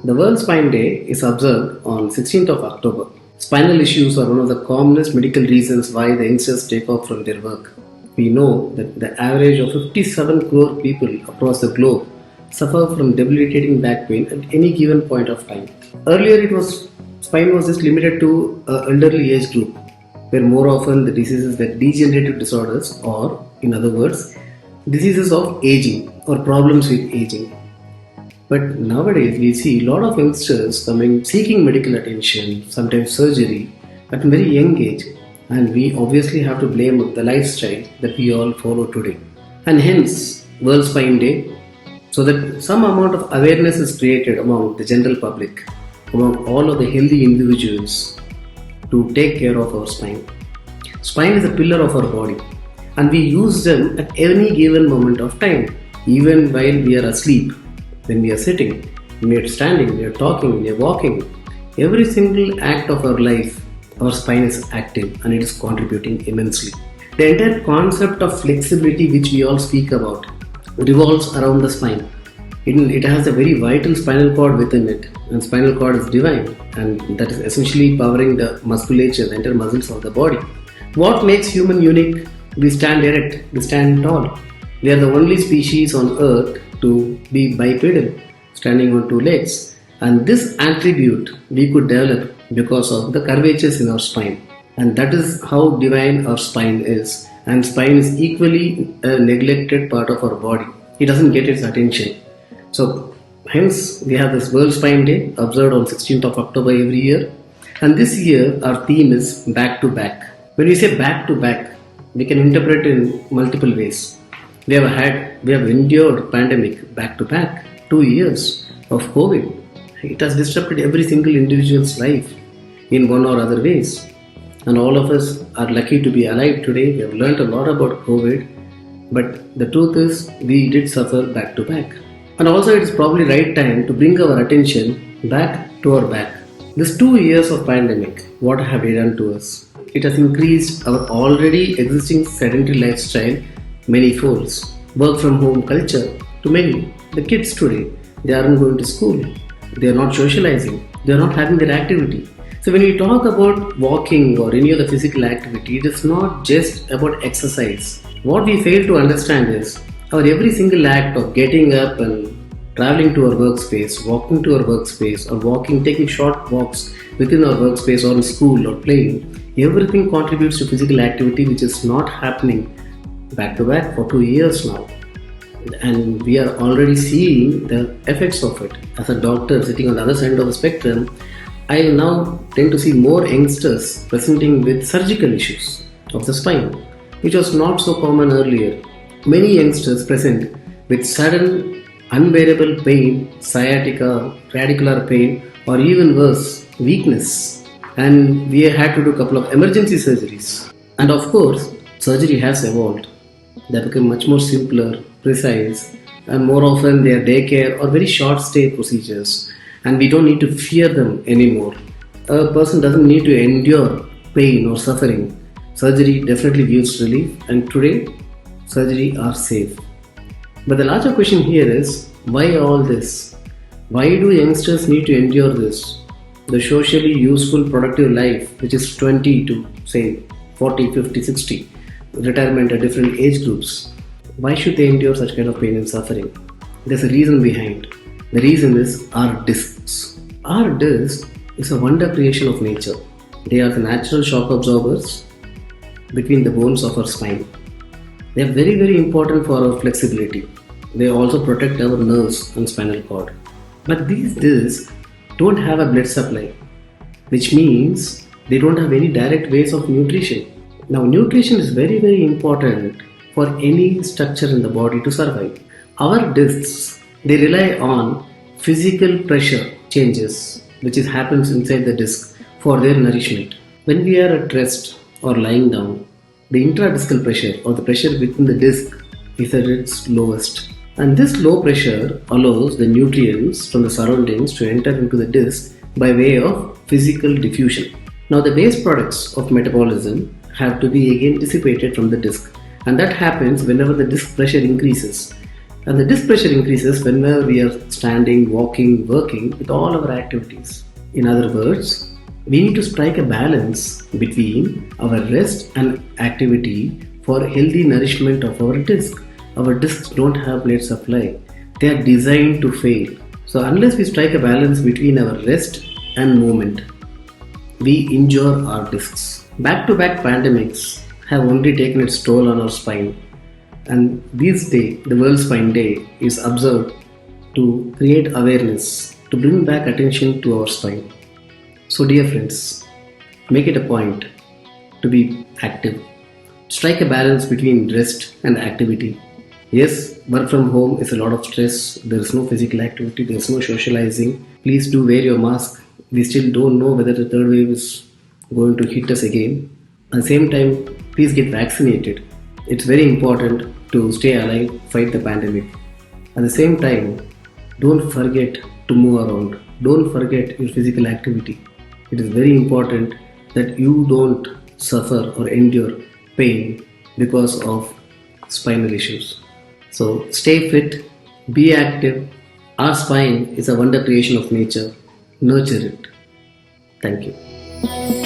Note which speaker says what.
Speaker 1: The World Spine Day is observed on 16th of October. Spinal issues are one of the commonest medical reasons why the youngsters take off from their work. We know that the average of 57 crore people across the globe suffer from debilitating back pain at any given point of time. Earlier, spine was just limited to elderly age group, where more often the diseases were degenerative disorders, or in other words, diseases of aging or problems with aging. But nowadays we see a lot of youngsters coming seeking medical attention, sometimes surgery at a very young age, and we obviously have to blame the lifestyle that we all follow today. And hence World Spine Day, so that some amount of awareness is created among the general public, among all of the healthy individuals to take care of our spine. Spine is a pillar of our body, and we use them at any given moment of time, even while we are asleep. When we are sitting, when we are standing, when we are talking, when we are walking, every single act of our life, our spine is active and it is contributing immensely. The entire concept of flexibility which we all speak about revolves around the spine. It has a very vital spinal cord within it, and spinal cord is divine, and that is essentially powering the musculature, the entire muscles of the body. What makes human unique? We stand erect, we stand tall. We are the only species on earth to be bipedal, standing on two legs, and this attribute we could develop because of the curvatures in our spine, and that is how divine our spine is. And spine is equally a neglected part of our body. It doesn't get its attention. So hence we have this World Spine Day observed on 16th of October every year, and this year our theme is back to back. When we say back to back, we can interpret in multiple ways. We have endured pandemic back to back, 2 years of COVID. It has disrupted every single individual's life in one or other ways. And all of us are lucky to be alive today. We have learned a lot about COVID, but the truth is we did suffer back to back. And also it is probably right time to bring our attention back to our back. This 2 years of pandemic, what have it done to us? It has increased our already existing sedentary lifestyle many folds. Work from home culture to many. The kids today, they aren't going to school. They are not socializing. They are not having their activity. So when we talk about walking or any other physical activity, it is not just about exercise. What we fail to understand is our every single act of getting up and traveling to our workspace, walking to our workspace, or taking short walks within our workspace or in school or playing, everything contributes to physical activity which is not happening back to back for 2 years now, and we are already seeing the effects of it. As a doctor sitting on the other side of the spectrum, I now tend to see more youngsters presenting with surgical issues of the spine, which was not so common earlier. Many youngsters present with sudden unbearable pain, sciatica, radicular pain, or even worse, weakness, and we had to do a couple of emergency surgeries. And of course, surgery has evolved. They become much more simpler, precise, and more often they are daycare or very short stay procedures, and we don't need to fear them anymore. A person doesn't need to endure pain or suffering. Surgery definitely gives relief, and today surgery are safe. But the larger question here is, why all this? Why do youngsters need to endure this? The socially useful productive life, which is 20 to say 40, 50, 60, retirement at different age groups. Why should they endure such kind of pain and suffering? There's a reason behind. The reason is our discs. Our disc is a wonder creation of nature. They are the natural shock absorbers between the bones of our spine. They are very, very important for our flexibility. They also protect our nerves and spinal cord. But these discs don't have a blood supply, which means they don't have any direct ways of nutrition. Now, nutrition is very, very important for any structure in the body to survive. Our discs, they rely on physical pressure changes, which happens inside the disc for their nourishment. When we are at rest or lying down, the intradiscal pressure or the pressure within the disc is at its lowest. And this low pressure allows the nutrients from the surroundings to enter into the disc by way of physical diffusion. Now, the waste products of metabolism have to be again dissipated from the disc, And that happens whenever the disc pressure increases. And the disc pressure increases whenever we are standing, walking, working with all our activities. In other words, we need to strike a balance between our rest and activity for healthy nourishment of our disc. Our discs don't have blood supply. They are designed to fail. So unless we strike a balance between our rest and movement, we injure our discs. Back to back pandemics have only taken its toll on our spine, and this day, the World Spine Day, is observed to create awareness, to bring back attention to our spine. So, dear friends, make it a point to be active. Strike a balance between rest and activity. Yes, work from home is a lot of stress. There is no physical activity, there is no socializing. Please do wear your mask. We still don't know whether the third wave is going to hit us again. At the same time, please get vaccinated. It's very important to stay alive, fight the pandemic. At the same time, don't forget to move around. Don't forget your physical activity. It is very important that you don't suffer or endure pain because of spinal issues. So stay fit, be active. Our spine is a wonder creation of nature. Nurture it. Thank you.